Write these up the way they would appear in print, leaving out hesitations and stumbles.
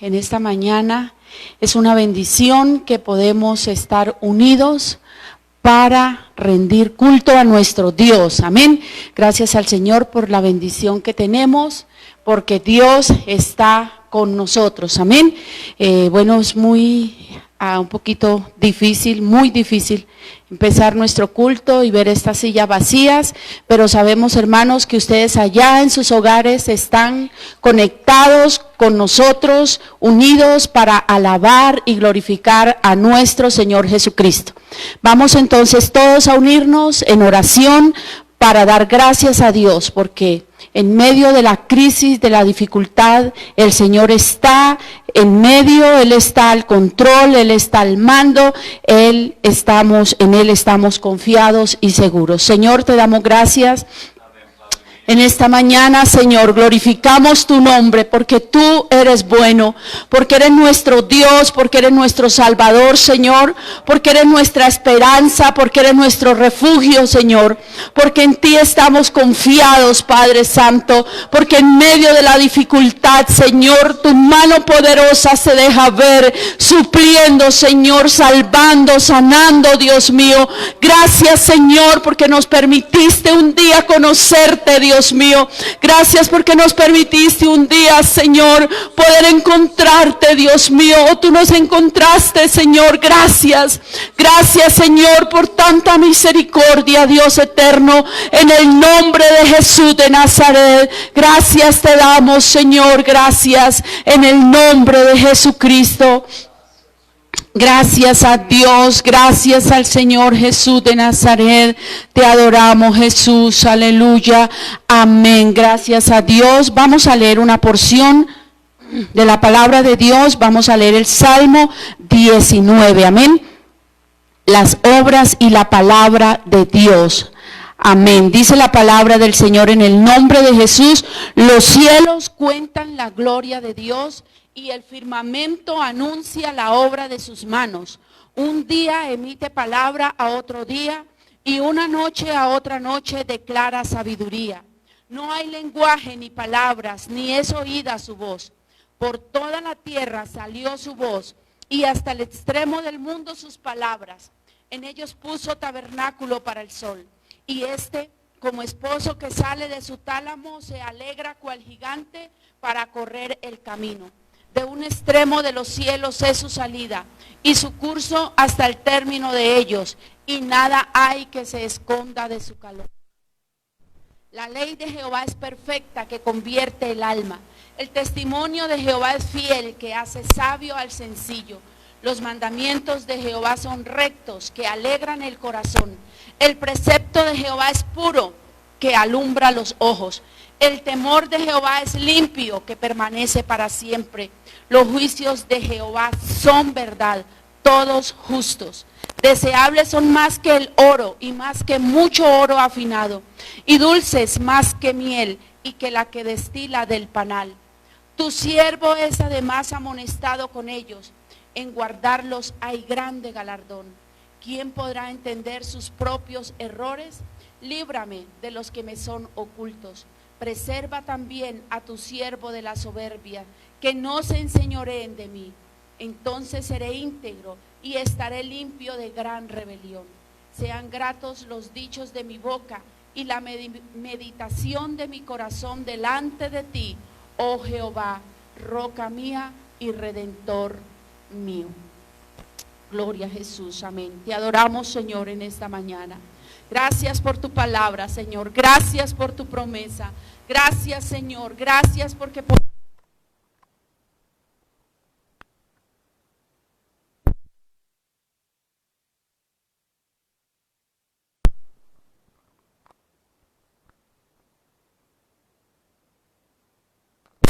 en esta mañana. Es una bendición que podemos estar unidos para rendir culto a nuestro Dios. Amén. Gracias al Señor por la bendición que tenemos, porque Dios está con nosotros. Amén. Bueno, es un poquito difícil, muy difícil empezar nuestro culto y ver estas sillas vacías, pero sabemos, hermanos, que ustedes allá en sus hogares están conectados con nosotros, unidos para alabar y glorificar a nuestro Señor Jesucristo. Vamos entonces todos a unirnos en oración para dar gracias a Dios, porque en medio de la crisis, de la dificultad, el Señor está en medio, Él está al control, Él está al mando, en Él estamos confiados y seguros. Señor, te damos gracias. En esta mañana, Señor, glorificamos tu nombre porque tú eres bueno, porque eres nuestro Dios, porque eres nuestro Salvador, Señor, porque eres nuestra esperanza, porque eres nuestro refugio, Señor, porque en ti estamos confiados, Padre Santo, porque en medio de la dificultad, Señor, tu mano poderosa se deja ver, supliendo, Señor, salvando, sanando, Dios mío. Gracias, Señor, porque nos permitiste un día conocerte, Dios mío. Gracias porque nos permitiste un día, Señor, poder encontrarte, Dios mío. Tú nos encontraste, Señor. Gracias. Gracias, Señor, por tanta misericordia, Dios eterno, en el nombre de Jesús de Nazaret. Gracias te damos, Señor. Gracias en el nombre de Jesucristo. Gracias a Dios, gracias al Señor Jesús de Nazaret. Te adoramos, Jesús, aleluya, amén. Gracias a Dios. Vamos a leer una porción de la palabra de Dios. Vamos a leer el Salmo 19, amén. Las obras y la palabra de Dios. Amén. Dice la palabra del Señor en el nombre de Jesús. Los cielos cuentan la gloria de Dios y el firmamento anuncia la obra de sus manos. Un día emite palabra a otro día y una noche a otra noche declara sabiduría. No hay lenguaje ni palabras, ni es oída su voz. Por toda la tierra salió su voz y hasta el extremo del mundo sus palabras. En ellos puso tabernáculo para el sol. Y como esposo que sale de su tálamo, se alegra cual gigante para correr el camino. De un extremo de los cielos es su salida, y su curso hasta el término de ellos, y nada hay que se esconda de su calor. La ley de Jehová es perfecta, que convierte el alma. El testimonio de Jehová es fiel, que hace sabio al sencillo. Los mandamientos de Jehová son rectos, que alegran el corazón. El precepto de Jehová es puro, que alumbra los ojos. El temor de Jehová es limpio, que permanece para siempre. Los juicios de Jehová son verdad, todos justos. Deseables son más que el oro y más que mucho oro afinado, y dulces más que miel y que la que destila del panal. Tu siervo es además amonestado con ellos, en guardarlos hay grande galardón. ¿Quién podrá entender sus propios errores? Líbrame de los que me son ocultos. Preserva también a tu siervo de la soberbia, que no se enseñoreen de mí. Entonces seré íntegro y estaré limpio de gran rebelión. Sean gratos los dichos de mi boca y la meditación de mi corazón delante de ti, oh Jehová, roca mía y redentor mío. Gloria a Jesús, amén. Te adoramos, Señor, en esta mañana. Gracias por tu palabra, Señor. Gracias por tu promesa. Gracias, Señor. Gracias porque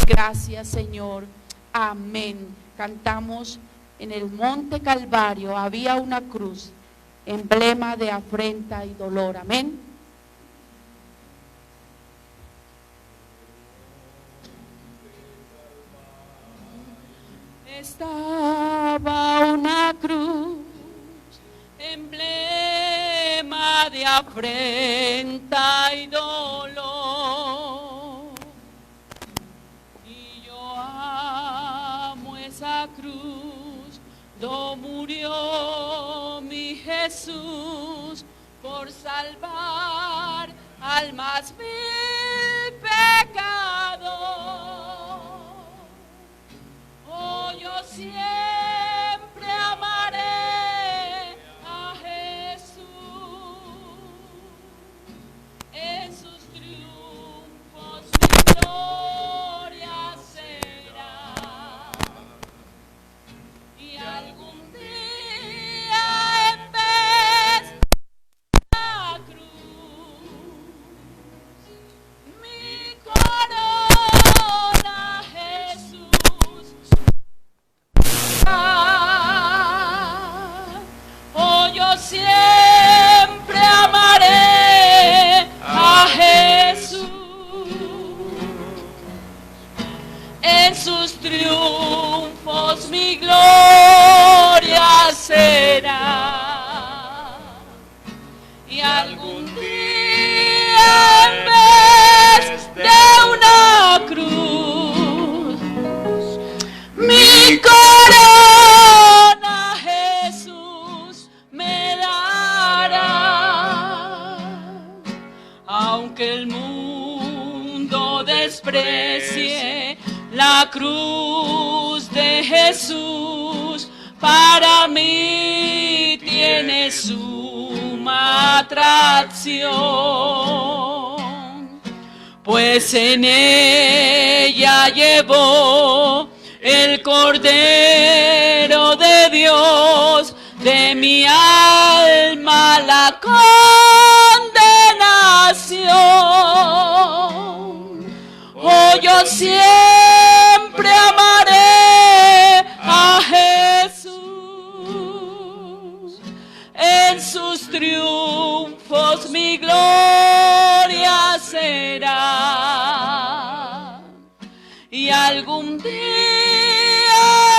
gracias, Señor. Amén. Cantamos: en el monte Calvario había una cruz, emblema de afrenta y dolor. Amén. Estaba una cruz, emblema de afrenta y dolor. Y yo amo esa cruz, do murió mi Jesús por salvar al más vil pecador. Oh, yo siempre amaré a Jesús, en sus triunfos mi gloria será, y algún día en vez de la cruz, mi corona Jesús. Oh, yo siempre amaré a Jesús, en sus triunfos mi gloria será, y algún día en vez de una cruz, mi corona Jesús me dará. Aunque el mundo desprecie la cruz de Jesús, para mí tiene suma atracción, pues en ella llevó el Cordero de Dios de mi alma la condenación. Oh, yo siempre amaré a Jesús, en sus triunfos mi gloria será, y algún día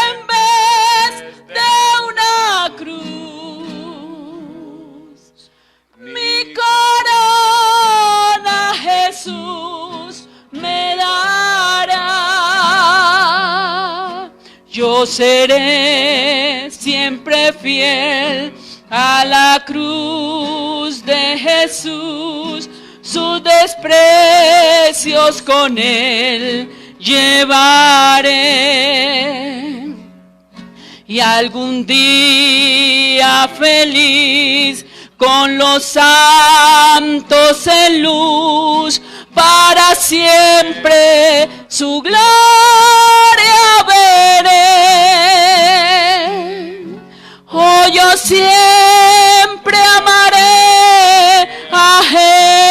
en vez de una cruz, mi corona Jesús me dará. Yo seré siempre fiel a la cruz de Jesús, sus desprecios con él llevaré, y algún día feliz con los santos en luz, para siempre su gloria veré. Oh, yo siempre amaré a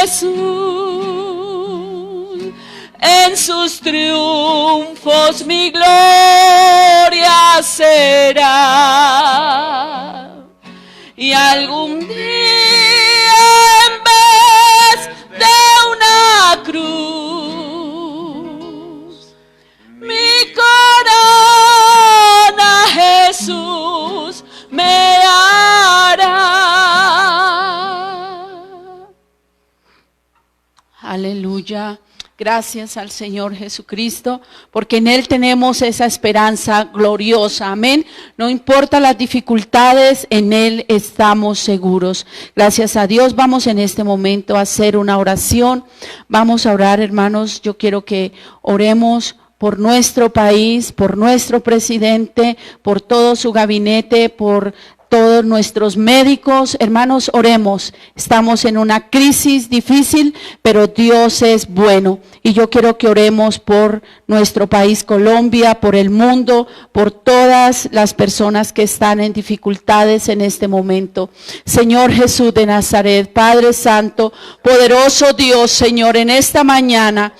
Jesús, en sus triunfos mi gloria será, y algún día en vez de una cruz, mi corona Jesús me dará. Aleluya. Gracias al Señor Jesucristo, porque en Él tenemos esa esperanza gloriosa. Amén. No importa las dificultades, en Él estamos seguros. Gracias a Dios. Vamos en este momento a hacer una oración. Vamos a orar, hermanos. Yo quiero que oremos por nuestro país, por nuestro presidente, por todo su gabinete, por todos nuestros médicos. Hermanos, oremos. Estamos en una crisis difícil, pero Dios es bueno. Y yo quiero que oremos por nuestro país Colombia, por el mundo, por todas las personas que están en dificultades en este momento. Señor Jesús de Nazaret, Padre Santo, poderoso Dios, Señor, en esta mañana,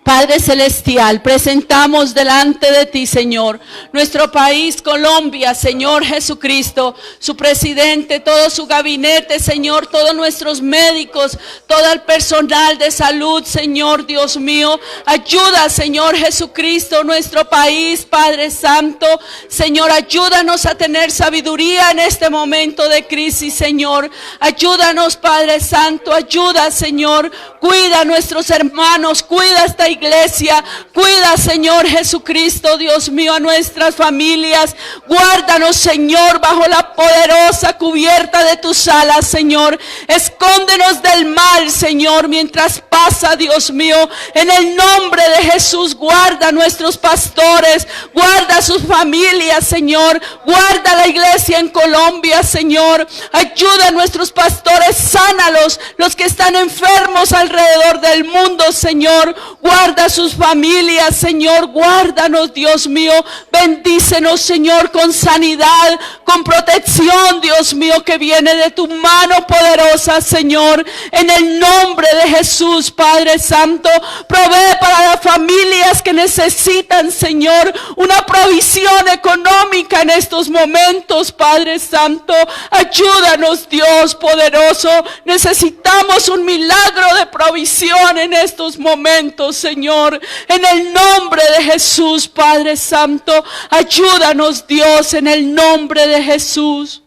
Padre Celestial, presentamos delante de ti, Señor, nuestro país, Colombia, Señor Jesucristo, su presidente, todo su gabinete, Señor, todos nuestros médicos, todo el personal de salud, Señor Dios mío. Ayuda, Señor Jesucristo, nuestro país, Padre Santo. Señor, ayúdanos a tener sabiduría en este momento de crisis, Señor. Ayúdanos, Padre Santo, ayuda, Señor. Cuida a nuestros hermanos, cuida esta iglesia. Cuida, Señor Jesucristo, Dios mío, a nuestras familias. Guárdanos, Señor, bajo la poderosa cubierta de tus alas, Señor. Escóndenos del mal, Señor, mientras pasa, Dios mío. En el nombre de Jesús, guarda a nuestros pastores, guarda a sus familias, Señor. Guarda la iglesia en Colombia, Señor. Ayuda a nuestros pastores, sánalos, los que están enfermos alrededor del mundo, Señor. Guarda a sus familias, Señor. Guárdanos, Dios mío. Bendícenos, Señor, con sanidad, con protección, Dios mío, que viene de tu mano poderosa, Señor. En el nombre de Jesús, Padre Santo, provee para las familias que necesitan, Señor, una provisión económica en estos momentos, Padre Santo. Ayúdanos, Dios poderoso. Necesitamos un milagro de provisión en estos momentos, Señor. En el nombre de Jesús, Padre Santo, ayúdanos, Dios, en el nombre de Jesús.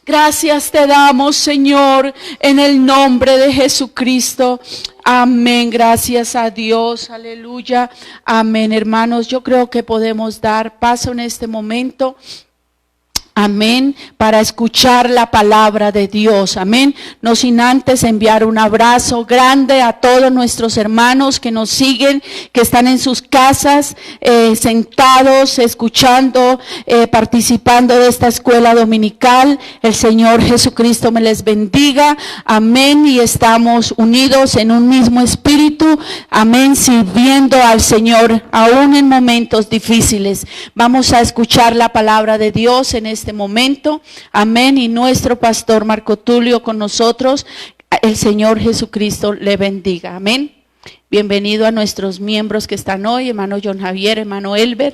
Gracias te damos, Señor, en el nombre de Jesucristo. Amén, gracias a Dios, aleluya, amén. Hermanos, yo creo que podemos dar paso en este momento, amén, para escuchar la palabra de Dios, amén. No sin antes enviar un abrazo grande a todos nuestros hermanos que nos siguen, que están en sus casas, sentados, escuchando, participando de esta escuela dominical. El Señor Jesucristo me les bendiga, amén, y estamos unidos en un mismo espíritu, amén, sirviendo al Señor, aún en momentos difíciles. Vamos a escuchar la palabra de Dios en este momento, amén, y nuestro pastor Marco Tulio con nosotros. El Señor Jesucristo le bendiga, amén. Bienvenido a nuestros miembros que están hoy, hermano John Javier, hermano Elber.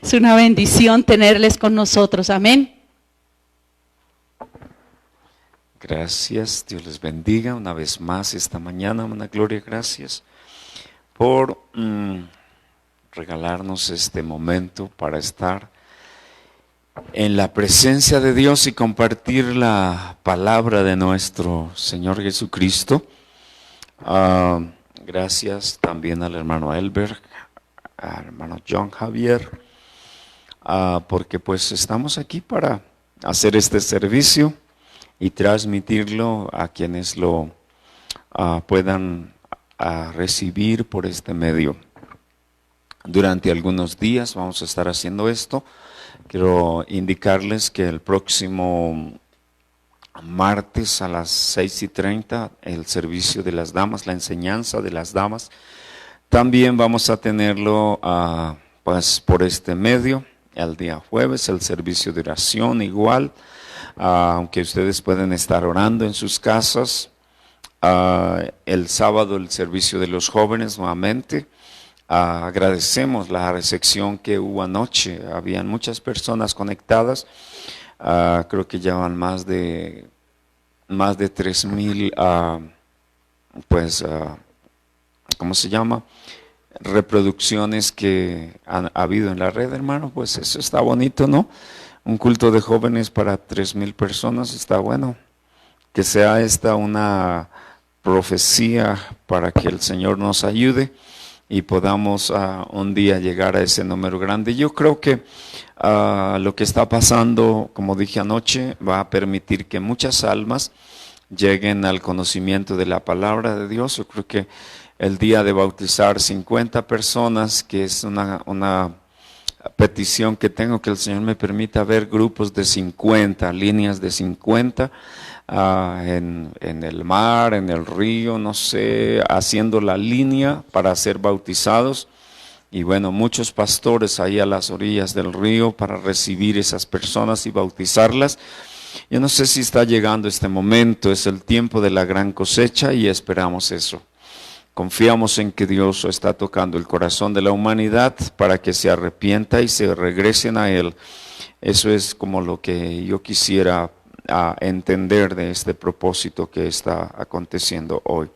Es una bendición tenerles con nosotros, amén. Gracias, Dios les bendiga una vez más esta mañana, una gloria, gracias por regalarnos este momento para estar en la presencia de Dios y compartir la palabra de nuestro Señor Jesucristo. Gracias también al hermano Elber, al hermano John Javier, porque pues estamos aquí para hacer este servicio y transmitirlo a quienes lo puedan recibir por este medio. Durante algunos días vamos a estar haciendo esto. Quiero indicarles que el próximo martes a las 6:30 el servicio de las damas, la enseñanza de las damas, también vamos a tenerlo pues por este medio. El día jueves el servicio de oración igual, aunque ustedes pueden estar orando en sus casas. El sábado el servicio de los jóvenes nuevamente. Agradecemos la recepción que hubo anoche, habían muchas personas conectadas, creo que llevan más de 3,000 ¿cómo se llama? Reproducciones que ha habido en la red, hermano. Pues eso está bonito, ¿no? Un culto de jóvenes para 3,000 personas está bueno. Que sea esta una profecía para que el Señor nos ayude y podamos un día llegar a ese número grande. Yo creo que lo que está pasando, como dije anoche, va a permitir que muchas almas lleguen al conocimiento de la palabra de Dios. Yo creo que el día de bautizar 50 personas, que es una petición que tengo, que el Señor me permita ver grupos de 50, líneas de 50, en el mar, en el río, no sé, haciendo la línea para ser bautizados. Y bueno, muchos pastores ahí a las orillas del río para recibir esas personas y bautizarlas. Yo no sé si está llegando este momento, es el tiempo de la gran cosecha y esperamos eso. Confiamos en que Dios está tocando el corazón de la humanidad para que se arrepienta y se regresen a Él. Eso es como lo que yo quisiera entender de este propósito que está aconteciendo hoy.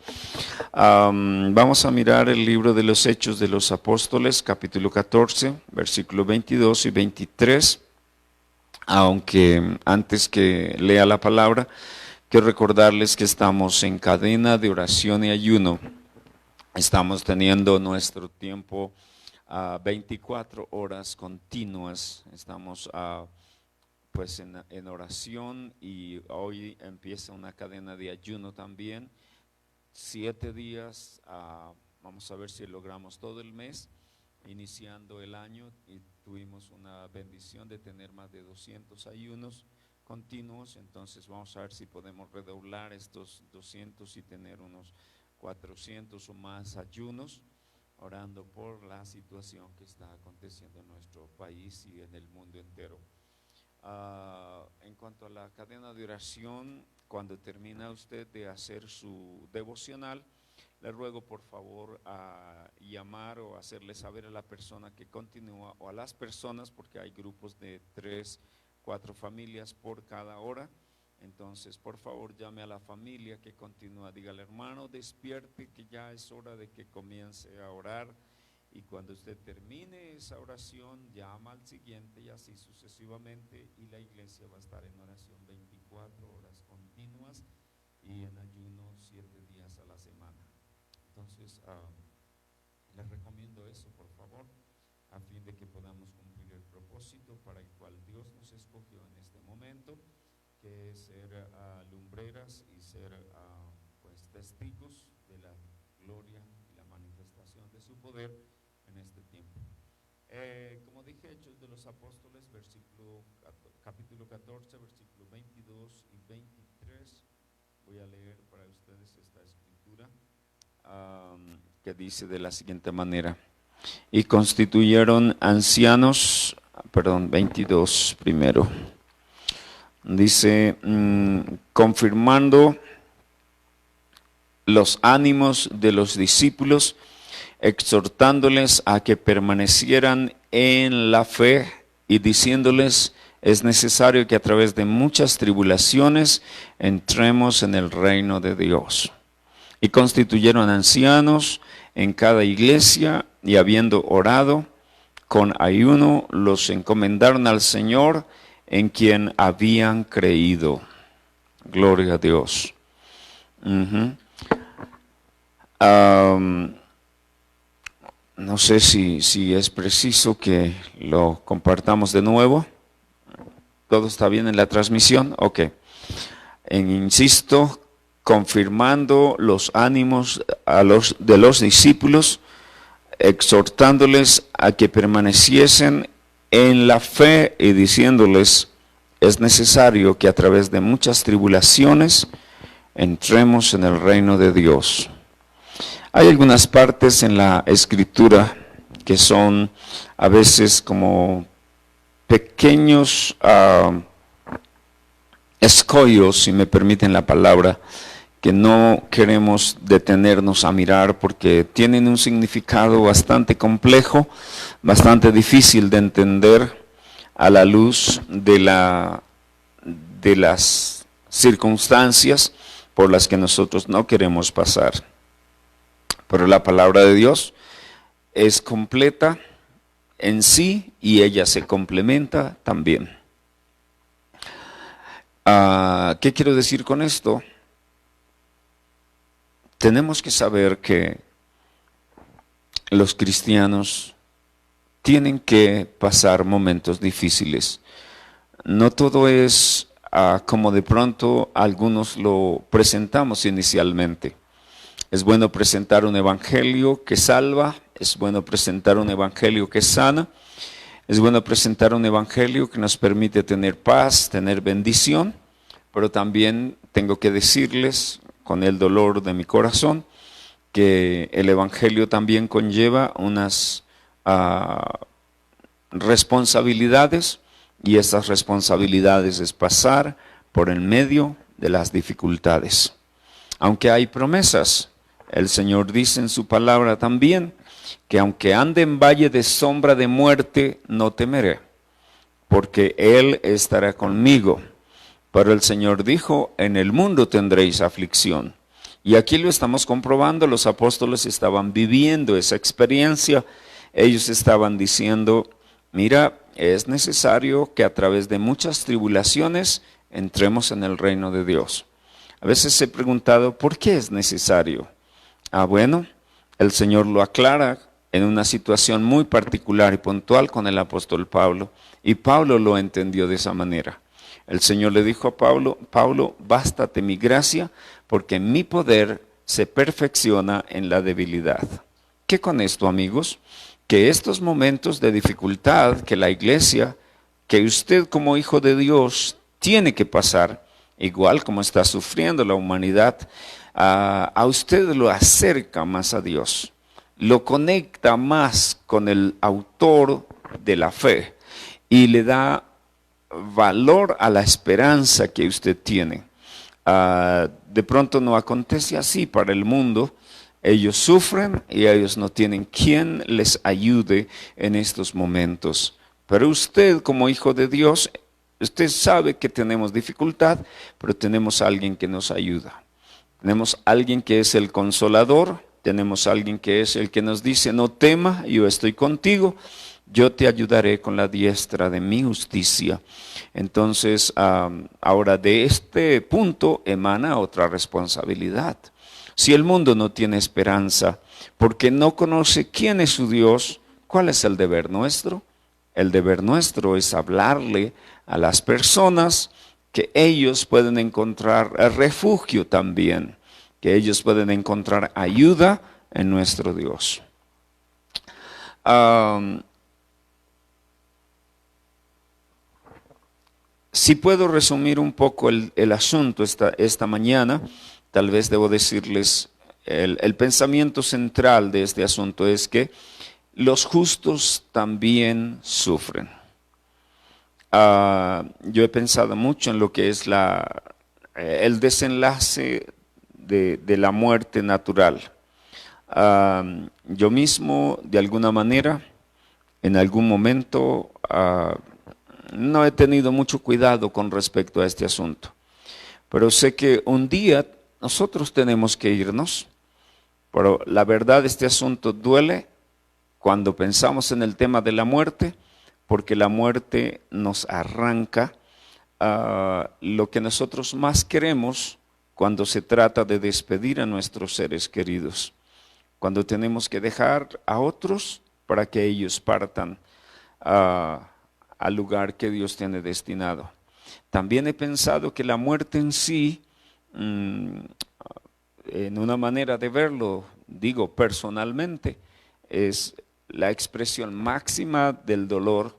Vamos a mirar el libro de los Hechos de los Apóstoles, capítulo 14, versículos 22 y 23. Aunque antes que lea la palabra, quiero recordarles que estamos en cadena de oración y ayuno. estamos teniendo nuestro tiempo 24 horas continuas, estamos pues en oración, y hoy empieza una cadena de ayuno también, 7 días, vamos a ver si logramos todo el mes, iniciando el año, y tuvimos una bendición de tener más de 200 ayunos continuos. Entonces vamos a ver si podemos redoblar estos 200 y tener unos 400 o más ayunos, orando por la situación que está aconteciendo en nuestro país y en el mundo entero. En cuanto a la cadena de oración, cuando termina usted de hacer su devocional, le ruego por favor a llamar o hacerle saber a la persona que continúa, o a las personas, porque hay grupos de 3, 4 familias por cada hora. Entonces por favor llame a la familia que continúa, dígale: hermano, despierte, que ya es hora de que comience a orar. Y cuando usted termine esa oración, llama al siguiente, y así sucesivamente, y la iglesia va a estar en oración 24 horas continuas y en ayuno 7 días a la semana. Entonces les recomiendo eso, por favor, a fin de que podamos cumplir el propósito para el cual Dios nos escogió en este momento, que es ser lumbreras y ser pues testigos de la gloria y la manifestación de su poder en este tiempo. Como dije, Hechos de los Apóstoles, capítulo 14, versículo 22 y 23, voy a leer para ustedes esta escritura, que dice de la siguiente manera: y constituyeron ancianos, 22 primero, dice, confirmando los ánimos de los discípulos, exhortándoles a que permanecieran en la fe, y diciéndoles: es necesario que a través de muchas tribulaciones entremos en el reino de Dios. Y constituyeron ancianos en cada iglesia, y habiendo orado con ayuno, los encomendaron al Señor, en quien habían creído. Gloria a Dios. No sé si es preciso que lo compartamos de nuevo. ¿Todo está bien en la transmisión? Ok. Insisto, confirmando los ánimos de los discípulos, exhortándoles a que permaneciesen en la fe, y diciéndoles: es necesario que a través de muchas tribulaciones entremos en el reino de Dios. Hay algunas partes en la escritura que son a veces como pequeños escollos, si me permiten la palabra, que no queremos detenernos a mirar, porque tienen un significado bastante complejo, bastante difícil de entender a la luz de las circunstancias por las que nosotros no queremos pasar. Pero la palabra de Dios es completa en sí, y ella se complementa también. ¿Qué quiero decir con esto? Tenemos que saber que los cristianos tienen que pasar momentos difíciles. No todo es como de pronto algunos lo presentamos inicialmente. Es bueno presentar un evangelio que salva, es bueno presentar un evangelio que sana, es bueno presentar un evangelio que nos permite tener paz, tener bendición, pero también tengo que decirles, con el dolor de mi corazón, que el evangelio también conlleva unas responsabilidades, y esas responsabilidades es pasar por el medio de las dificultades. Aunque hay promesas, el Señor dice en su palabra también que aunque ande en valle de sombra de muerte, no temeré, porque Él estará conmigo. Pero el Señor dijo: en el mundo tendréis aflicción. Y aquí lo estamos comprobando, los apóstoles estaban viviendo esa experiencia. Ellos estaban diciendo: mira, es necesario que a través de muchas tribulaciones entremos en el reino de Dios. A veces he preguntado: ¿por qué es necesario? Bueno, el Señor lo aclara en una situación muy particular y puntual con el apóstol Pablo, y Pablo lo entendió de esa manera. El Señor le dijo a Pablo: Pablo, bástate mi gracia, porque mi poder se perfecciona en la debilidad. ¿Qué con esto, amigos? Que estos momentos de dificultad que la iglesia, que usted como hijo de Dios tiene que pasar, igual como está sufriendo la humanidad, a usted lo acerca más a Dios, lo conecta más con el autor de la fe y le da valor a la esperanza que usted tiene. De pronto no acontece así para el mundo. Ellos sufren y ellos no tienen quien les ayude en estos momentos. Pero usted como hijo de Dios, usted sabe que tenemos dificultad, pero tenemos a alguien que nos ayuda. Tenemos a alguien que es el consolador, tenemos a alguien que es el que nos dice: no tema, yo estoy contigo, yo te ayudaré con la diestra de mi justicia. Entonces, ahora de este punto emana otra responsabilidad. Si el mundo no tiene esperanza, porque no conoce quién es su Dios, ¿cuál es el deber nuestro? El deber nuestro es hablarle a las personas que ellos pueden encontrar refugio también, que ellos pueden encontrar ayuda en nuestro Dios. Si puedo resumir un poco el asunto esta mañana, tal vez debo decirles, el pensamiento central de este asunto es que los justos también sufren. Yo he pensado mucho en lo que es el desenlace de la muerte natural. Yo mismo, de alguna manera, en algún momento, no he tenido mucho cuidado con respecto a este asunto. Pero sé que un día nosotros tenemos que irnos. Pero la verdad, este asunto duele cuando pensamos en el tema de la muerte, porque la muerte nos arranca lo que nosotros más queremos cuando se trata de despedir a nuestros seres queridos, cuando tenemos que dejar a otros para que ellos partan al lugar que Dios tiene destinado. También he pensado que la muerte en sí, en una manera de verlo, digo personalmente, es la expresión máxima del dolor.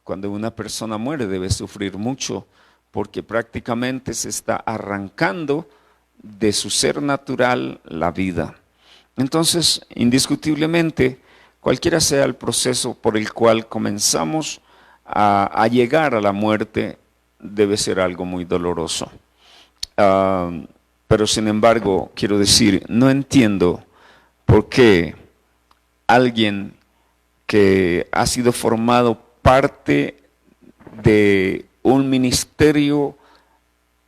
Cuando una persona muere debe sufrir mucho, porque prácticamente se está arrancando de su ser natural la vida. Entonces, indiscutiblemente, cualquiera sea el proceso por el cual comenzamos a llegar a la muerte, debe ser algo muy doloroso. Pero sin embargo, quiero decir, no entiendo por qué alguien que ha sido formado parte de un ministerio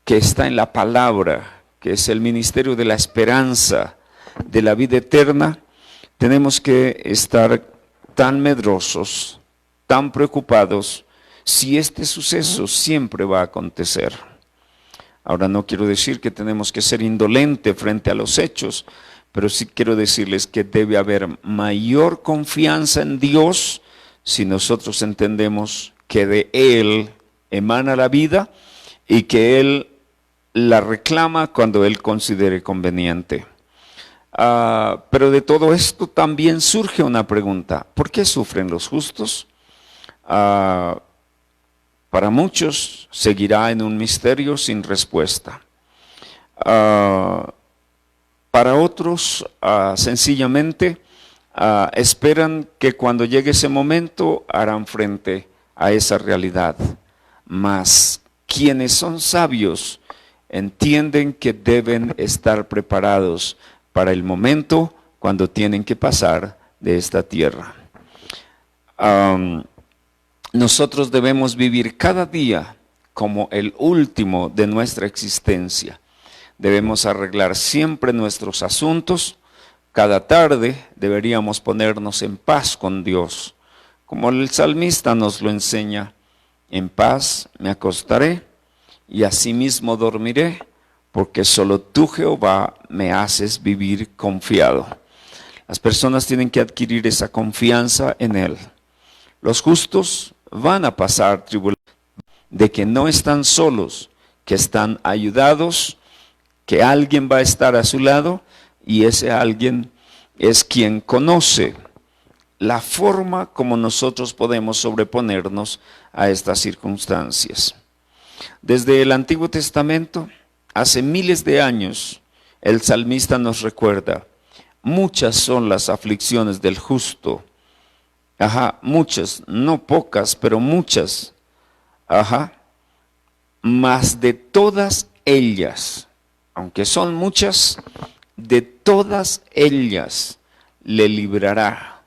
que está en la palabra, que es el ministerio de la esperanza, de la vida eterna, tenemos que estar tan medrosos, tan preocupados, si este suceso siempre va a acontecer. Ahora, no quiero decir que tenemos que ser indolentes frente a los hechos, pero sí quiero decirles que debe haber mayor confianza en Dios si nosotros entendemos que de Él emana la vida y que Él la reclama cuando Él considere conveniente. Pero de todo esto también surge una pregunta: ¿por qué sufren los justos? Para muchos seguirá en un misterio sin respuesta. Para otros, sencillamente, esperan que cuando llegue ese momento harán frente a esa realidad. Mas quienes son sabios entienden que deben estar preparados para el momento cuando tienen que pasar de esta tierra. Nosotros debemos vivir cada día como el último de nuestra existencia. Debemos arreglar siempre nuestros asuntos. Cada tarde deberíamos ponernos en paz con Dios. Como el salmista nos lo enseña: en paz me acostaré y asimismo dormiré, porque solo tú, Jehová, me haces vivir confiado. Las personas tienen que adquirir esa confianza en Él. Los justos van a pasar tribulaciones, de que no están solos, que están ayudados, que alguien va a estar a su lado, y ese alguien es quien conoce la forma como nosotros podemos sobreponernos a estas circunstancias. Desde el Antiguo Testamento, hace miles de años, el salmista nos recuerda: muchas son las aflicciones del justo. Muchas, no pocas, pero muchas. Mas de todas ellas, aunque son muchas, de todas ellas le librará,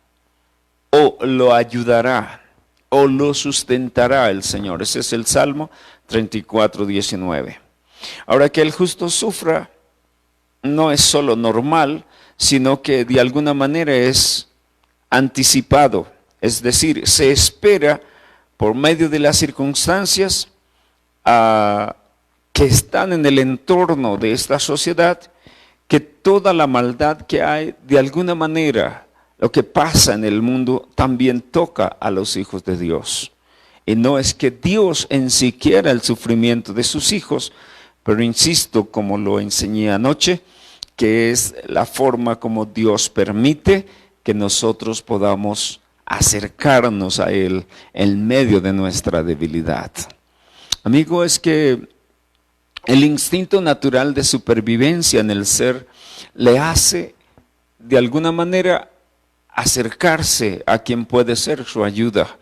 o lo ayudará, o lo sustentará el Señor. Ese es el Salmo 34:19. Ahora, que el justo sufra no es solo normal, sino que de alguna manera es anticipado. Es decir, se espera por medio de las circunstancias que están en el entorno de esta sociedad, que toda la maldad que hay, de alguna manera, lo que pasa en el mundo también toca a los hijos de Dios. Y no es que Dios en sí quiera el sufrimiento de sus hijos, pero insisto, como lo enseñé anoche, que es la forma como Dios permite que nosotros podamos acercarnos a Él en medio de nuestra debilidad. Amigo, es que el instinto natural de supervivencia en el ser le hace de alguna manera acercarse a quien puede ser su ayuda.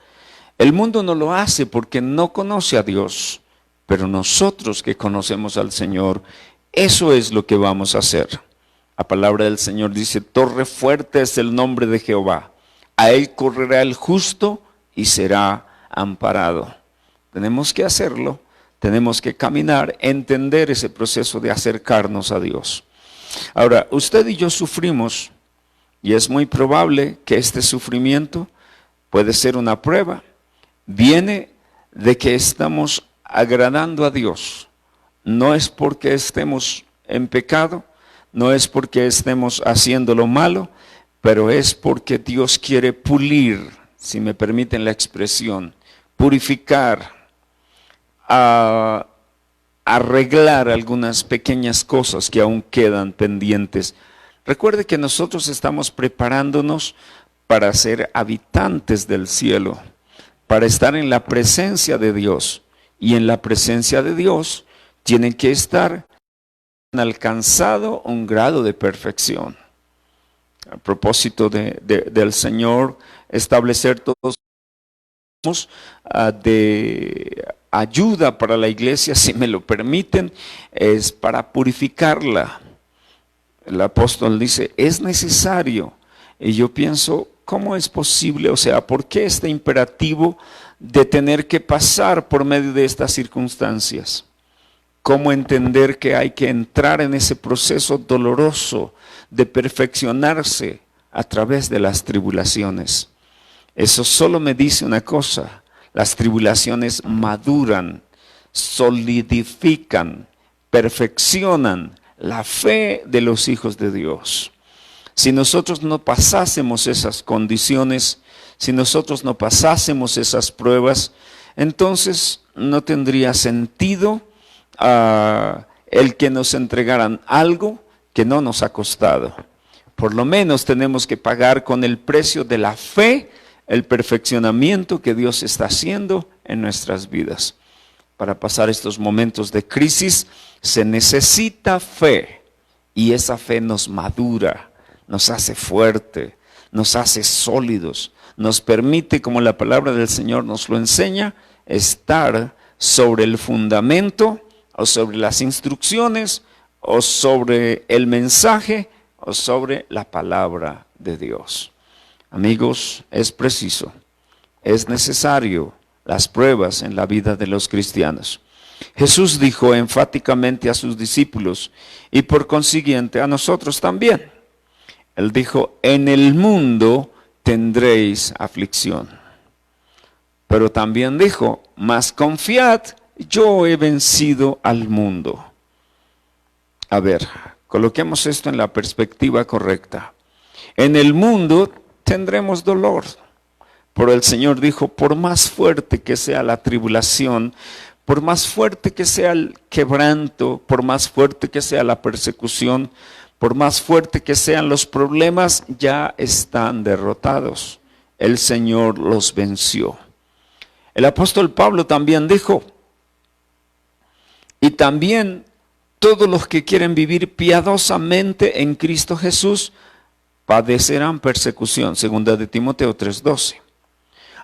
El mundo no lo hace porque no conoce a Dios, pero nosotros que conocemos al Señor, eso es lo que vamos a hacer. La palabra del Señor dice: torre fuerte es el nombre de Jehová, a Él correrá el justo y será amparado. Tenemos que hacerlo, tenemos que caminar, entender ese proceso de acercarnos a Dios. Ahora, usted y yo sufrimos, y es muy probable que este sufrimiento puede ser una prueba. Viene de que estamos agradando a Dios. No es porque estemos en pecado, no es porque estemos haciendo lo malo, pero es porque Dios quiere pulir, si me permiten la expresión, purificar, arreglar algunas pequeñas cosas que aún quedan pendientes. Recuerde que nosotros estamos preparándonos para ser habitantes del cielo, para estar en la presencia de Dios, y en la presencia de Dios tienen que estar alcanzado un grado de perfección. A propósito del Señor establecer todos de ayuda para la iglesia, si me lo permiten, es para purificarla. El apóstol dice: es necesario. Y yo pienso, ¿cómo es posible? O sea, ¿por qué este imperativo de tener que pasar por medio de estas circunstancias? ¿Cómo entender que hay que entrar en ese proceso doloroso de perfeccionarse a través de las tribulaciones? Eso solo me dice una cosa: las tribulaciones maduran, solidifican, perfeccionan la fe de los hijos de Dios. Si nosotros no pasásemos esas condiciones, si nosotros no pasásemos esas pruebas, entonces no tendría sentido el que nos entregaran algo que no nos ha costado. Por lo menos tenemos que pagar con el precio de la fe el perfeccionamiento que Dios está haciendo en nuestras vidas. Para pasar estos momentos de crisis se necesita fe, y esa fe nos madura, nos hace fuerte, nos hace sólidos, nos permite, como la palabra del Señor nos lo enseña, estar sobre el fundamento, o sobre las instrucciones, o sobre el mensaje, o sobre la palabra de Dios. Amigos, es preciso, es necesario las pruebas en la vida de los cristianos. Jesús dijo enfáticamente a sus discípulos, y por consiguiente a nosotros también. Él dijo: en el mundo tendréis aflicción. Pero también dijo: mas confiad, yo he vencido al mundo. A ver, coloquemos esto en la perspectiva correcta. En el mundo tendremos dolor. Pero el Señor dijo, por más fuerte que sea la tribulación, por más fuerte que sea el quebranto, por más fuerte que sea la persecución, por más fuerte que sean los problemas, ya están derrotados. El Señor los venció. El apóstol Pablo también dijo, y también todos los que quieren vivir piadosamente en Cristo Jesús padecerán persecución, segunda de Timoteo 3:12.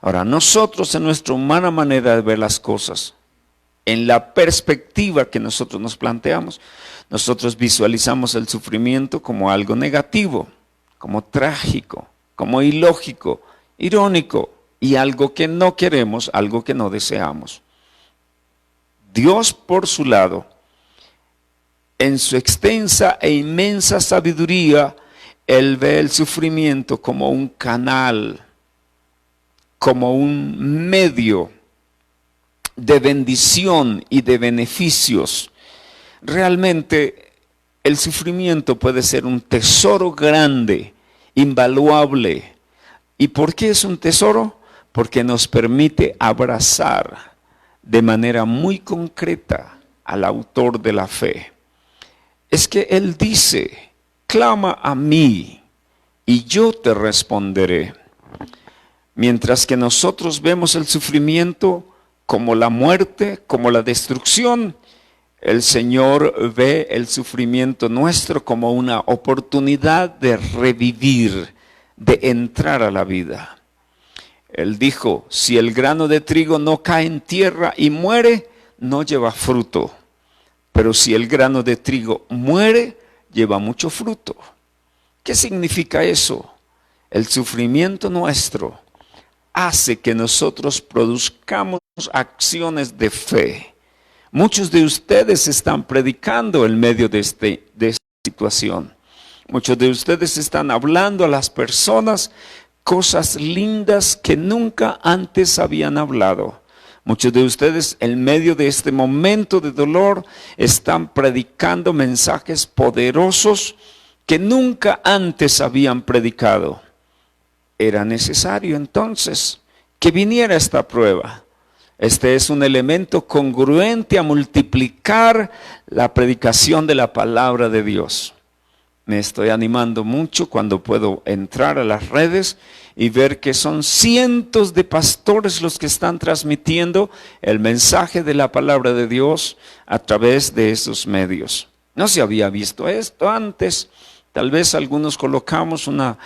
Ahora, nosotros en nuestra humana manera de ver las cosas, en la perspectiva que nosotros nos planteamos, nosotros visualizamos el sufrimiento como algo negativo, como trágico, como ilógico, irónico y algo que no queremos, algo que no deseamos. Dios, por su lado, en su extensa e inmensa sabiduría, Él ve el sufrimiento como un canal, como un medio de bendición y de beneficios. Realmente el sufrimiento puede ser un tesoro grande, invaluable. ¿Y por qué es un tesoro? Porque nos permite abrazar de manera muy concreta al autor de la fe. Es que Él dice, clama a mí y yo te responderé. Mientras que nosotros vemos el sufrimiento como la muerte, como la destrucción, el Señor ve el sufrimiento nuestro como una oportunidad de revivir, de entrar a la vida. Él dijo, si el grano de trigo no cae en tierra y muere, no lleva fruto. Pero si el grano de trigo muere, lleva mucho fruto. ¿Qué significa eso? El sufrimiento nuestro hace que nosotros produzcamos acciones de fe. Muchos de ustedes están predicando en medio de esta situación. Muchos de ustedes están hablando a las personas cosas lindas que nunca antes habían hablado. Muchos de ustedes en medio de este momento de dolor están predicando mensajes poderosos que nunca antes habían predicado. Era necesario entonces que viniera esta prueba. Este es un elemento congruente a multiplicar la predicación de la palabra de Dios. Me estoy animando mucho cuando puedo entrar a las redes y ver que son cientos de pastores los que están transmitiendo el mensaje de la palabra de Dios a través de esos medios. No se había visto esto antes. Tal vez algunos colocamos una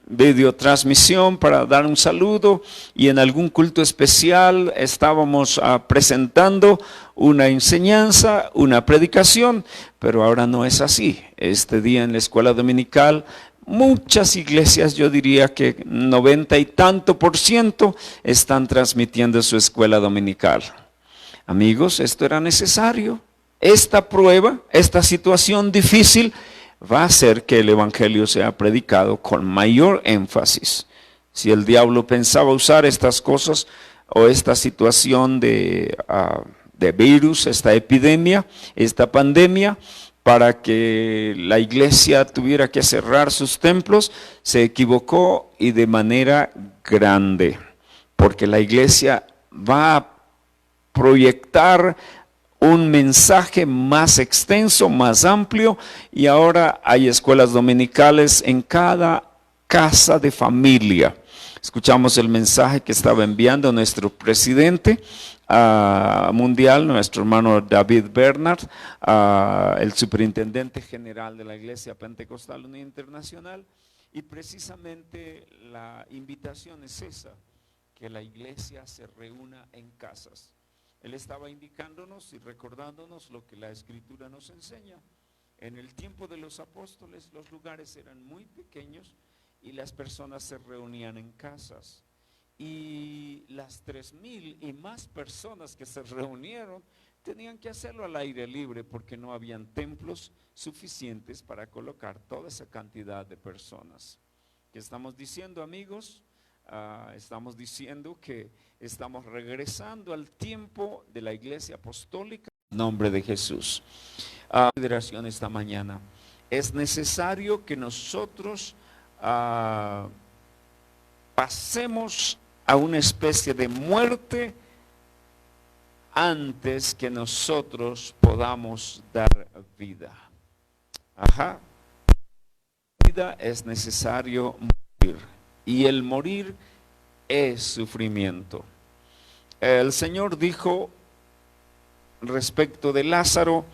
videotransmisión para dar un saludo y en algún culto especial estábamos presentando una enseñanza, una predicación, pero ahora no es así. Este día en la escuela dominical, muchas iglesias, yo diría que 90 y tanto % están transmitiendo su escuela dominical. Amigos, esto era necesario. Esta prueba, esta situación difícil va a hacer que el evangelio sea predicado con mayor énfasis. Si el diablo pensaba usar estas cosas o esta situación de virus, esta epidemia, esta pandemia, para que la iglesia tuviera que cerrar sus templos, se equivocó y de manera grande, porque la iglesia va a proyectar un mensaje más extenso, más amplio, y ahora hay escuelas dominicales en cada casa de familia. Escuchamos el mensaje que estaba enviando nuestro presidente mundial, nuestro hermano David Bernard, el superintendente general de la Iglesia Pentecostal Unida Internacional, y precisamente la invitación es esa, que la iglesia se reúna en casas. Él estaba indicándonos y recordándonos lo que la Escritura nos enseña. En el tiempo de los apóstoles los lugares eran muy pequeños y las personas se reunían en casas. Y las 3,000 y más personas que se reunieron tenían que hacerlo al aire libre porque no habían templos suficientes para colocar toda esa cantidad de personas. ¿Qué estamos diciendo, amigos? Estamos diciendo que estamos regresando al tiempo de la iglesia apostólica en nombre de Jesús. Consideración esta mañana. es necesario que nosotros pasemos a una especie de muerte antes que nosotros podamos dar vida. Ajá. Vida es necesario morir, y el morir es sufrimiento. El Señor dijo respecto de Lázaro: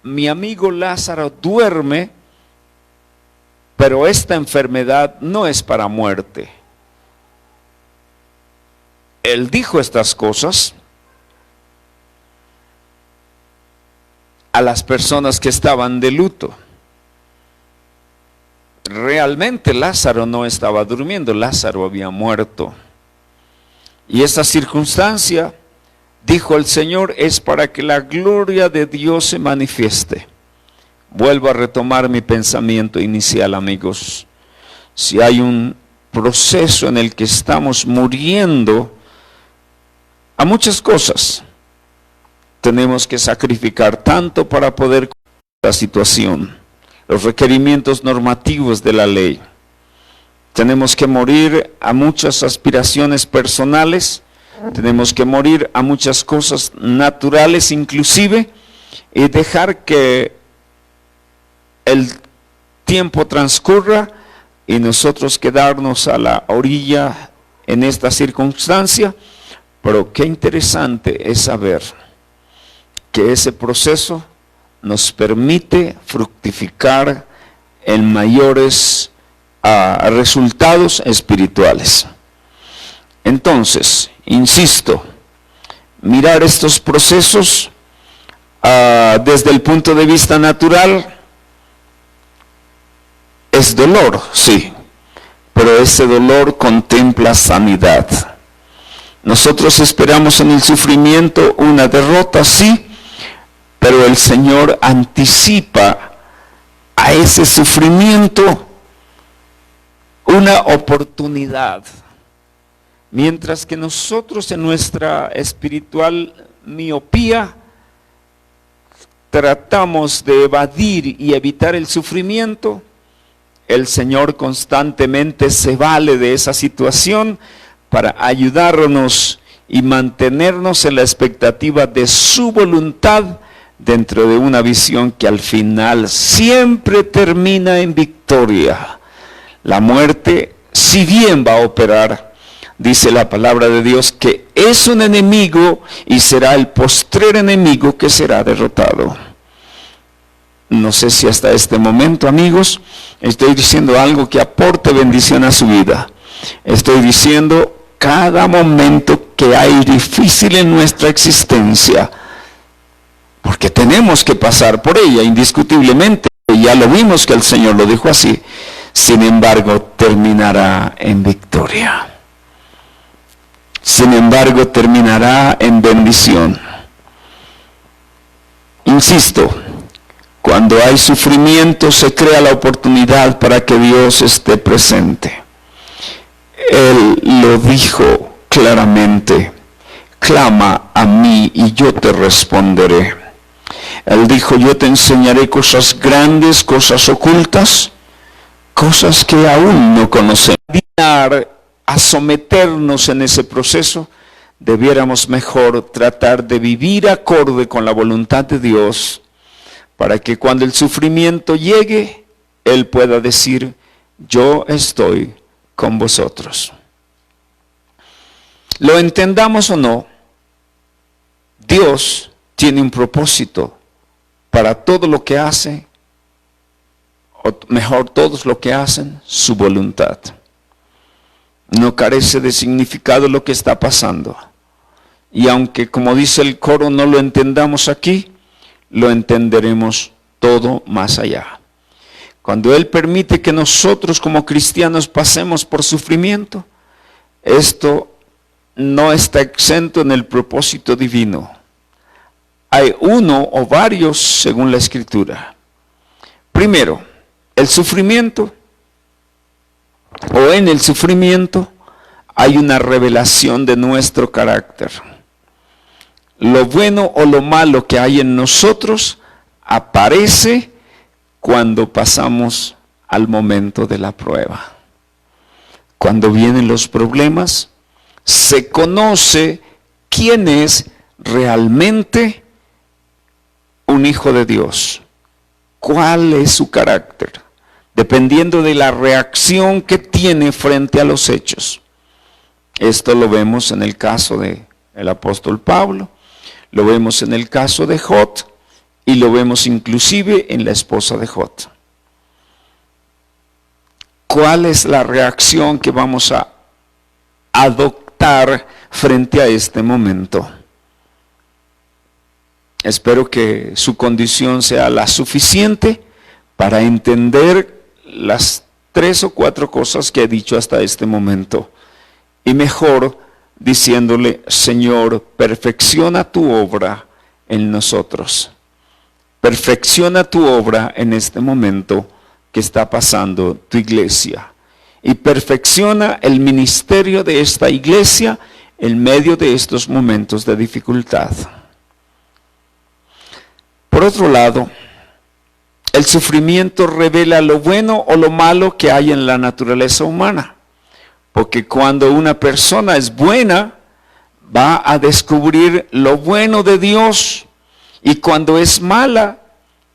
mi amigo Lázaro duerme, pero esta enfermedad no es para muerte. Él dijo estas cosas a las personas que estaban de luto. Realmente Lázaro no estaba durmiendo, Lázaro había muerto. Y esta circunstancia, dijo el Señor, es para que la gloria de Dios se manifieste. Vuelvo a retomar mi pensamiento inicial, amigos. Si hay un proceso en el que estamos muriendo a muchas cosas, tenemos que sacrificar tanto para poder cumplir la situación, los requerimientos normativos de la ley. Tenemos que morir a muchas aspiraciones personales, tenemos que morir a muchas cosas naturales inclusive, y dejar que el tiempo transcurra y nosotros quedarnos a la orilla en esta circunstancia. Pero qué interesante es saber que ese proceso nos permite fructificar en mayores resultados espirituales. Entonces, insisto, mirar estos procesos desde el punto de vista natural es dolor, sí, pero ese dolor contempla sanidad. Nosotros esperamos en el sufrimiento una derrota, sí, pero el Señor anticipa a ese sufrimiento una oportunidad. Mientras que nosotros en nuestra espiritual miopía tratamos de evadir y evitar el sufrimiento, el Señor constantemente se vale de esa situación para ayudarnos y mantenernos en la expectativa de su voluntad dentro de una visión que al final siempre termina en victoria. La muerte, si bien va a operar, dice la palabra de Dios que es un enemigo y será el postrer enemigo que será derrotado. No sé si hasta este momento, amigos, estoy diciendo algo que aporte bendición a su vida. Estoy diciendo cada momento que hay difícil en nuestra existencia, porque tenemos que pasar por ella indiscutiblemente, y ya lo vimos que el Señor lo dijo así. Sin embargo, terminará en victoria. Sin embargo, terminará en bendición. Insisto, cuando hay sufrimiento se crea la oportunidad para que Dios esté presente. Él lo dijo claramente: clama a mí y yo te responderé. Él dijo: yo te enseñaré cosas grandes, cosas ocultas, cosas que aún no conocemos. A someternos en ese proceso, debiéramos mejor tratar de vivir acorde con la voluntad de Dios, para que cuando el sufrimiento llegue, Él pueda decir: yo estoy con vosotros. Lo entendamos o no, Dios tiene un propósito para todo lo que hace, o mejor, todos lo que hacen, su voluntad. No carece de significado lo que está pasando. Y aunque, como dice el coro, no lo entendamos aquí, lo entenderemos todo más allá. Cuando Él permite que nosotros como cristianos pasemos por sufrimiento, esto no está exento en el propósito divino. Hay uno o varios según la Escritura. Primero, el sufrimiento, o en el sufrimiento hay una revelación de nuestro carácter. Lo bueno o lo malo que hay en nosotros aparece cuando pasamos al momento de la prueba. Cuando vienen los problemas, se conoce quién es realmente un hijo de Dios. ¿Cuál es su carácter? Dependiendo de la reacción que tiene frente a los hechos. Esto lo vemos en el caso del apóstol Pablo, lo vemos en el caso de Job y lo vemos inclusive en la esposa de Job. ¿Cuál es la reacción que vamos a adoptar frente a este momento? Espero que su condición sea la suficiente para entender las 3 o 4 cosas que he dicho hasta este momento. Y mejor diciéndole: Señor, perfecciona tu obra en nosotros. Perfecciona tu obra en este momento que está pasando tu iglesia. Y perfecciona el ministerio de esta iglesia en medio de estos momentos de dificultad. Por otro lado, el sufrimiento revela lo bueno o lo malo que hay en la naturaleza humana. Porque cuando una persona es buena, va a descubrir lo bueno de Dios. Y cuando es mala,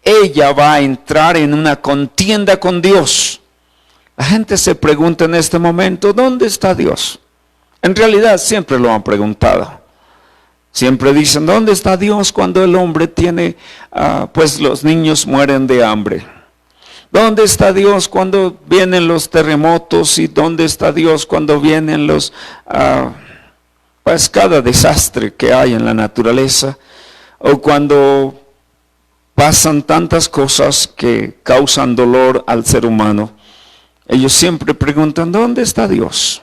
ella va a entrar en una contienda con Dios. La gente se pregunta en este momento: ¿dónde está Dios? En realidad siempre lo han preguntado. Siempre dicen: ¿dónde está Dios cuando el hombre tiene, pues los niños mueren de hambre? ¿Dónde está Dios cuando vienen los terremotos? ¿Y dónde está Dios cuando vienen los, pues cada desastre que hay en la naturaleza? O cuando pasan tantas cosas que causan dolor al ser humano. Ellos siempre preguntan: ¿dónde está Dios?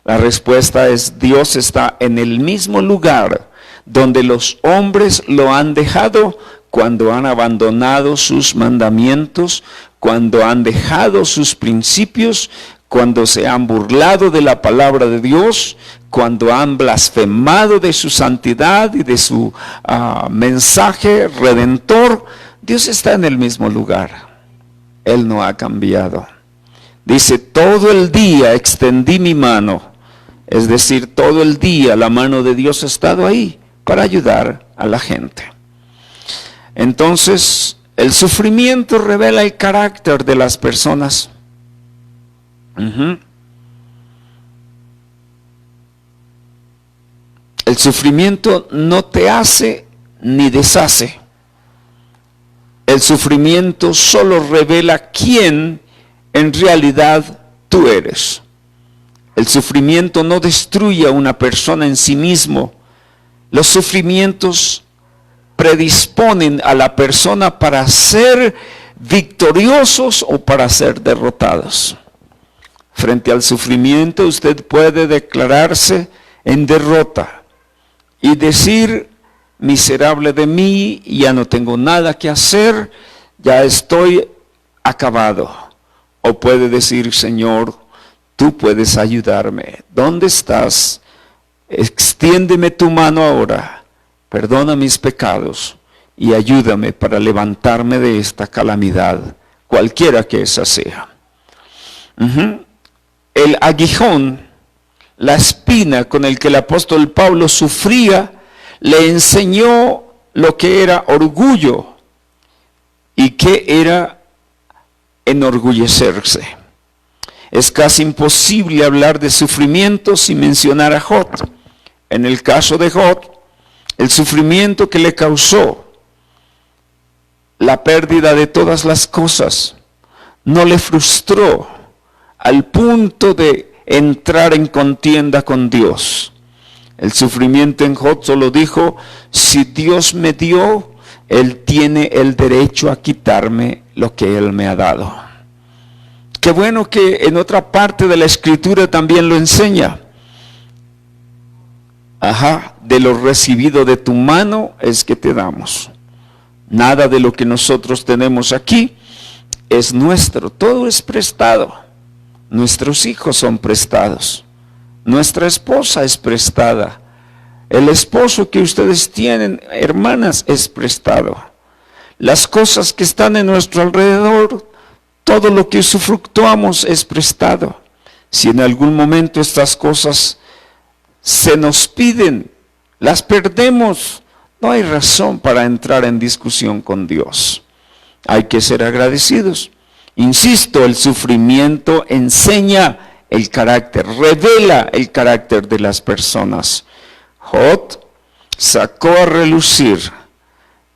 La respuesta es: Dios está en el mismo lugar donde los hombres lo han dejado cuando han abandonado sus mandamientos, cuando han dejado sus principios, cuando se han burlado de la palabra de Dios, cuando han blasfemado de su santidad y de su mensaje redentor. Dios está en el mismo lugar. Él no ha cambiado. Dice: todo el día extendí mi mano. Es decir, todo el día la mano de Dios ha estado ahí para ayudar a la gente. Entonces, el sufrimiento revela el carácter de las personas. El sufrimiento no te hace ni deshace. El sufrimiento solo revela quién en realidad tú eres. El sufrimiento no destruye a una persona en sí mismo. Los sufrimientos predisponen a la persona para ser victoriosos o para ser derrotados. Frente al sufrimiento usted puede declararse en derrota y decir: miserable de mí, ya no tengo nada que hacer, ya estoy acabado. O puede decir: Señor, tú puedes ayudarme. ¿Dónde estás? Extiéndeme tu mano ahora, perdona mis pecados y ayúdame para levantarme de esta calamidad, cualquiera que esa sea. El aguijón, la espina con el que el apóstol Pablo sufría, le enseñó lo que era orgullo y qué era enorgullecerse. Es casi imposible hablar de sufrimiento sin mencionar a Job. En el caso de Job, el sufrimiento que le causó la pérdida de todas las cosas no le frustró al punto de entrar en contienda con Dios. El sufrimiento en Job solo dijo: si Dios me dio, Él tiene el derecho a quitarme lo que Él me ha dado. Qué bueno que en otra parte de la Escritura también lo enseña. De lo recibido de tu mano es que te damos. Nada de lo que nosotros tenemos aquí es nuestro, todo es prestado. Nuestros hijos son prestados. Nuestra esposa es prestada. El esposo que ustedes tienen, hermanas, es prestado. las cosas que están en nuestro alrededor, todo lo que usufructuamos es prestado. Si en algún momento estas cosas se nos piden, las perdemos, no hay razón para entrar en discusión con Dios. Hay que ser agradecidos. Insisto, el sufrimiento enseña el carácter, revela el carácter de las personas. Job sacó a relucir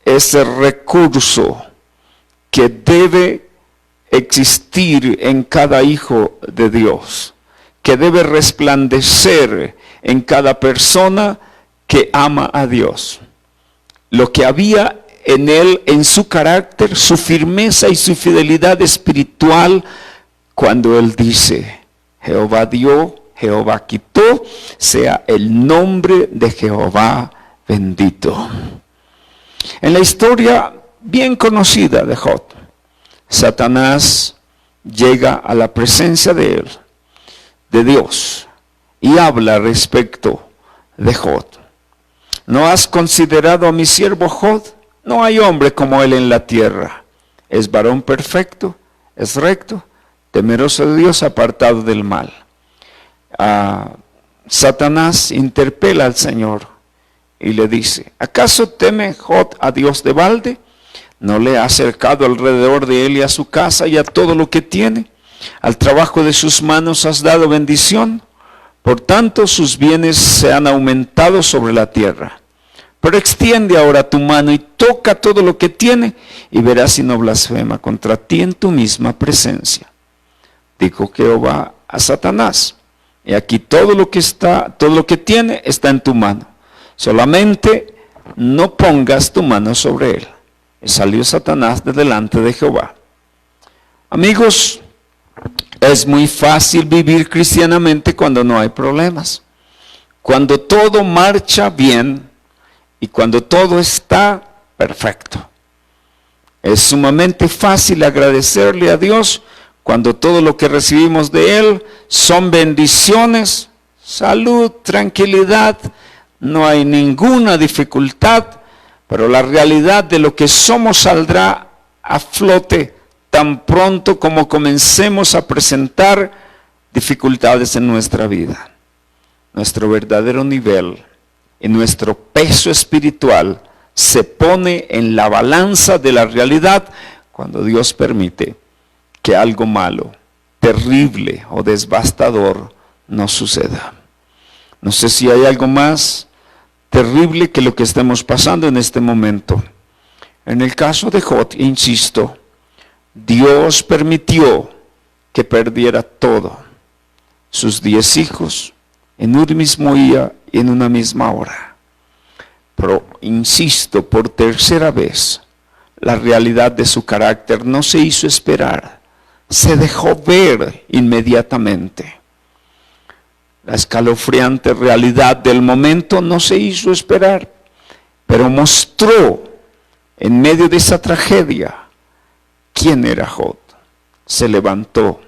ese recurso que debe existir en cada hijo de Dios, que debe resplandecer en cada persona que ama a Dios. Lo que había en él, en su carácter, su firmeza y su fidelidad espiritual, cuando él dice: Jehová dio, Jehová quitó, sea el nombre de Jehová bendito. En la historia bien conocida de Job, Satanás llega a la presencia de él, de Dios, y habla respecto de Job. ¿No has considerado a mi siervo Job? No hay hombre como él en la tierra. Es varón perfecto, es recto, temeroso de Dios, apartado del mal. Satanás interpela al Señor y le dice: ¿acaso teme Job a Dios de balde? ¿No le ha acercado alrededor de él y a su casa y a todo lo que tiene? Al trabajo de sus manos has dado bendición. Por tanto, sus bienes se han aumentado sobre la tierra. Pero extiende ahora tu mano y toca todo lo que tiene, y verás si no blasfema contra ti en tu misma presencia. Dijo Jehová a Satanás: y aquí todo lo que tiene está en tu mano. Solamente no pongas tu mano sobre él. Y salió Satanás de delante de Jehová. Amigos, es muy fácil vivir cristianamente cuando no hay problemas. Cuando todo marcha bien y cuando todo está perfecto. Es sumamente fácil agradecerle a Dios cuando todo lo que recibimos de Él son bendiciones, salud, tranquilidad, no hay ninguna dificultad, pero la realidad de lo que somos saldrá a flote tan pronto como comencemos a presentar dificultades en nuestra vida. Nuestro verdadero nivel y nuestro peso espiritual se pone en la balanza de la realidad cuando Dios permite que algo malo, terrible o devastador nos suceda. No sé si hay algo más terrible que lo que estemos pasando en este momento. En el caso de Job, insisto, Dios permitió que perdiera todo, sus 10 hijos, en un mismo día y en una misma hora. Pero, insisto, por tercera vez, la realidad de su carácter no se hizo esperar, se dejó ver inmediatamente. La escalofriante realidad del momento no se hizo esperar, pero mostró en medio de esa tragedia quién era Job. Se levantó,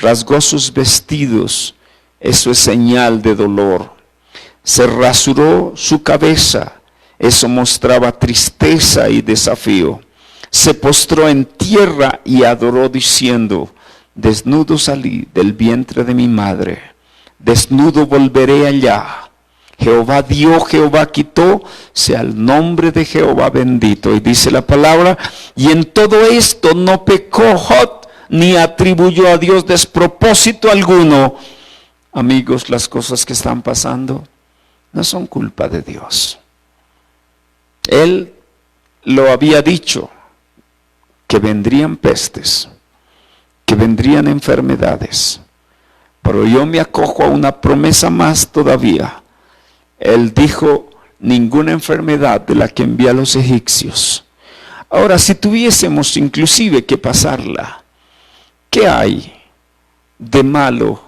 rasgó sus vestidos, eso es señal de dolor. Se rasuró su cabeza, eso mostraba tristeza y desafío. Se postró en tierra y adoró diciendo: desnudo salí del vientre de mi madre, desnudo volveré allá. Jehová dio, Jehová quitó, sea el nombre de Jehová bendito. Y dice la palabra: y en todo esto no pecó Job, ni atribuyó a Dios despropósito alguno. Amigos, las cosas que están pasando no son culpa de Dios. Él lo había dicho, que vendrían pestes, que vendrían enfermedades. Pero yo me acojo a una promesa más todavía. Él dijo: ninguna enfermedad de la que envía a los egipcios. Ahora, si tuviésemos inclusive que pasarla, ¿qué hay de malo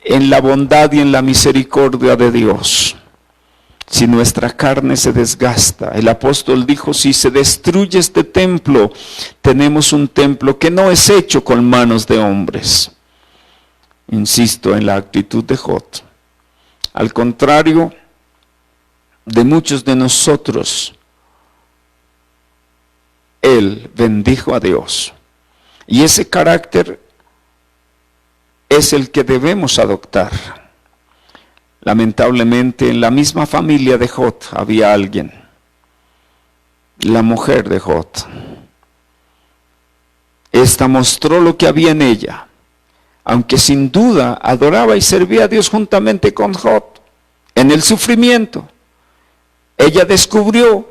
en la bondad y en la misericordia de Dios? Si nuestra carne se desgasta, el apóstol dijo: si se destruye este templo, tenemos un templo que no es hecho con manos de hombres. Insisto en la actitud de Job. Al contrario de muchos de nosotros, él bendijo a Dios. Y ese carácter es el que debemos adoptar. Lamentablemente, en la misma familia de Jod había alguien, la mujer de Jod. Esta mostró lo que había en ella, aunque sin duda adoraba y servía a Dios juntamente con Jod. En el sufrimiento, ella descubrió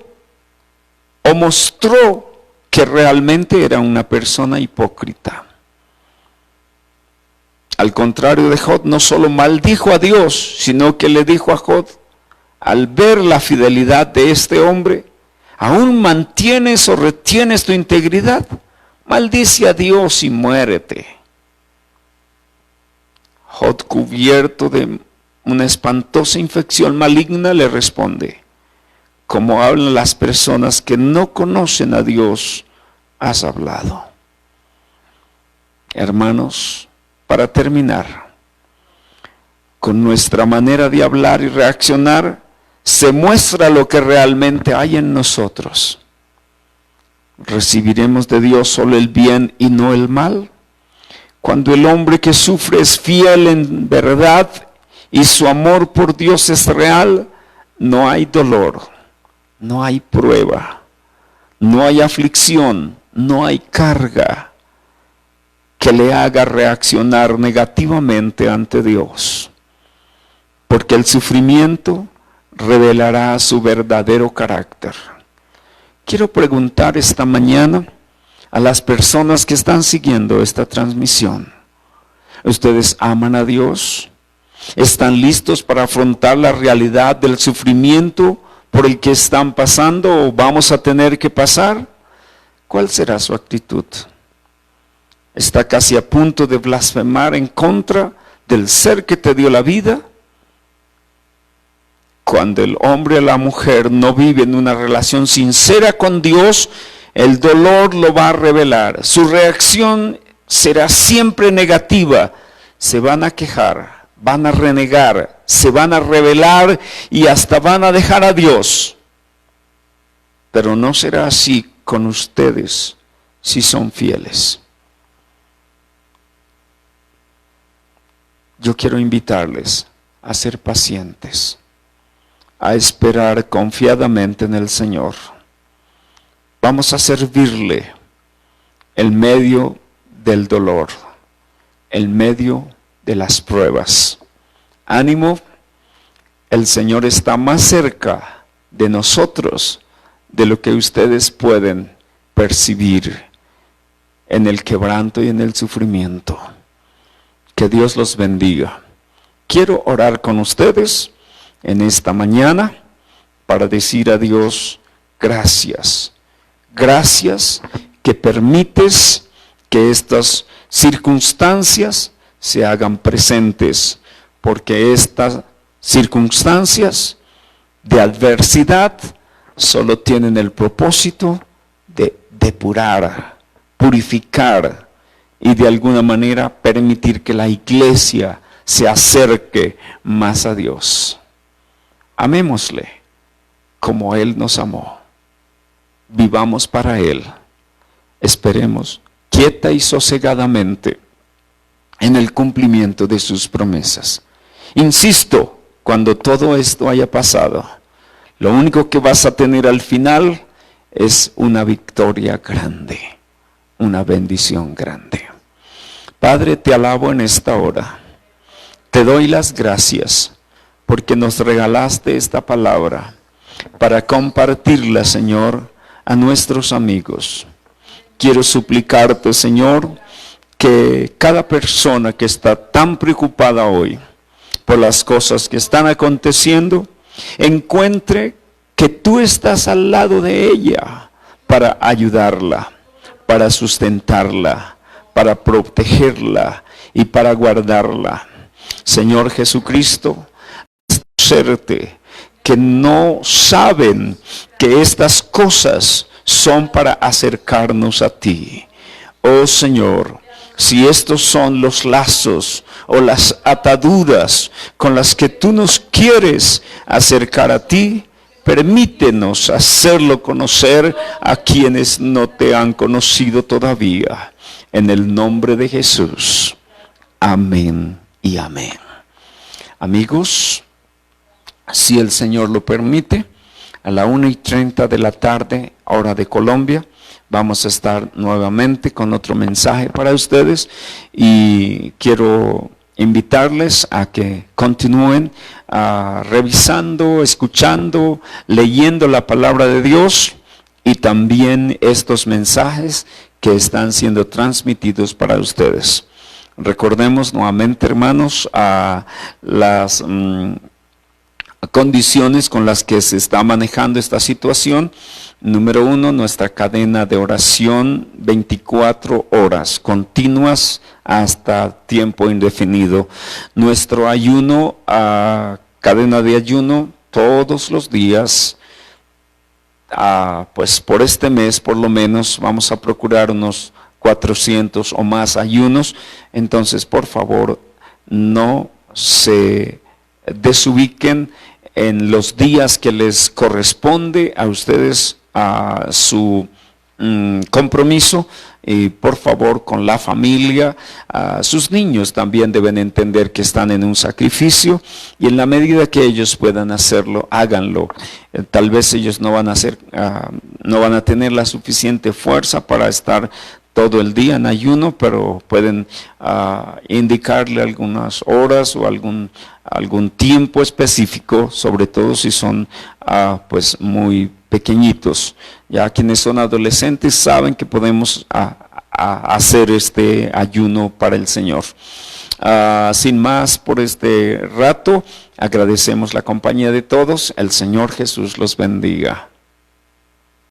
o mostró que realmente era una persona hipócrita. Al contrario de Jod, no solo maldijo a Dios, sino que le dijo a Jod: al ver la fidelidad de este hombre, ¿aún mantienes o retienes tu integridad? Maldice a Dios y muérete. Jod, cubierto de una espantosa infección maligna, le responde: como hablan las personas que no conocen a Dios, has hablado. Hermanos, para terminar, con nuestra manera de hablar y reaccionar, se muestra lo que realmente hay en nosotros. ¿Recibiremos de Dios solo el bien y no el mal? Cuando el hombre que sufre es fiel en verdad y su amor por Dios es real, no hay dolor, no hay prueba, no hay aflicción, no hay carga que le haga reaccionar negativamente ante Dios, porque el sufrimiento revelará su verdadero carácter. Quiero preguntar esta mañana a las personas que están siguiendo esta transmisión: ¿ustedes aman a Dios? ¿Están listos para afrontar la realidad del sufrimiento por el que están pasando o vamos a tener que pasar? ¿Cuál será su actitud? ¿Está casi a punto de blasfemar en contra del ser que te dio la vida? Cuando el hombre o la mujer no vive en una relación sincera con Dios, el dolor lo va a revelar. Su reacción será siempre negativa. Se van a quejar, van a renegar, se van a rebelar y hasta van a dejar a Dios. Pero no será así con ustedes si son fieles. Yo quiero invitarles a ser pacientes, a esperar confiadamente en el Señor. Vamos a servirle en medio del dolor, en medio de las pruebas. Ánimo, el Señor está más cerca de nosotros de lo que ustedes pueden percibir en el quebranto y en el sufrimiento. Que Dios los bendiga. Quiero orar con ustedes en esta mañana para decir a Dios: gracias. Gracias que permites que estas circunstancias se hagan presentes, porque estas circunstancias de adversidad solo tienen el propósito de depurar, purificar y de alguna manera permitir que la iglesia se acerque más a Dios. Amémosle como Él nos amó. Vivamos para Él. Esperemos quieta y sosegadamente en el cumplimiento de sus promesas. Insisto, cuando todo esto haya pasado, lo único que vas a tener al final es una victoria grande, una bendición grande. Padre, te alabo en esta hora. Te doy las gracias porque nos regalaste esta palabra para compartirla, Señor, a nuestros amigos. Quiero suplicarte, Señor, que cada persona que está tan preocupada hoy por las cosas que están aconteciendo, encuentre que tú estás al lado de ella para ayudarla, para sustentarla, para protegerla y para guardarla. Señor Jesucristo, hacerte que no saben que estas cosas son para acercarnos a ti. Oh Señor, si estos son los lazos o las ataduras con las que tú nos quieres acercar a ti, permítenos hacerlo conocer a quienes no te han conocido todavía. En el nombre de Jesús. Amén y amén. Amigos, si el Señor lo permite, a la 1:30 de la tarde, hora de Colombia, vamos a estar nuevamente con otro mensaje para ustedes y quiero invitarles a que continúen revisando, escuchando, leyendo la palabra de Dios y también estos mensajes que están siendo transmitidos para ustedes. Recordemos nuevamente, hermanos, las condiciones con las que se está manejando esta situación. Número 1, nuestra cadena de oración 24 horas continuas hasta tiempo indefinido. Nuestro ayuno, cadena de ayuno todos los días. Pues por este mes por lo menos vamos a procurar unos 400 o más ayunos. Entonces, por favor, no se desubiquen en los días que les corresponde a ustedes a su compromiso, y por favor con la familia. Sus niños también deben entender que están en un sacrificio y en la medida que ellos puedan hacerlo, háganlo. Tal vez ellos no van a tener la suficiente fuerza para estar todo el día en ayuno, pero pueden indicarle algunas horas o algún tiempo específico, sobre todo si son pues muy pequeñitos. Ya quienes son adolescentes saben que podemos hacer este ayuno para el Señor. Sin más por este rato, agradecemos la compañía de todos. El Señor Jesús los bendiga.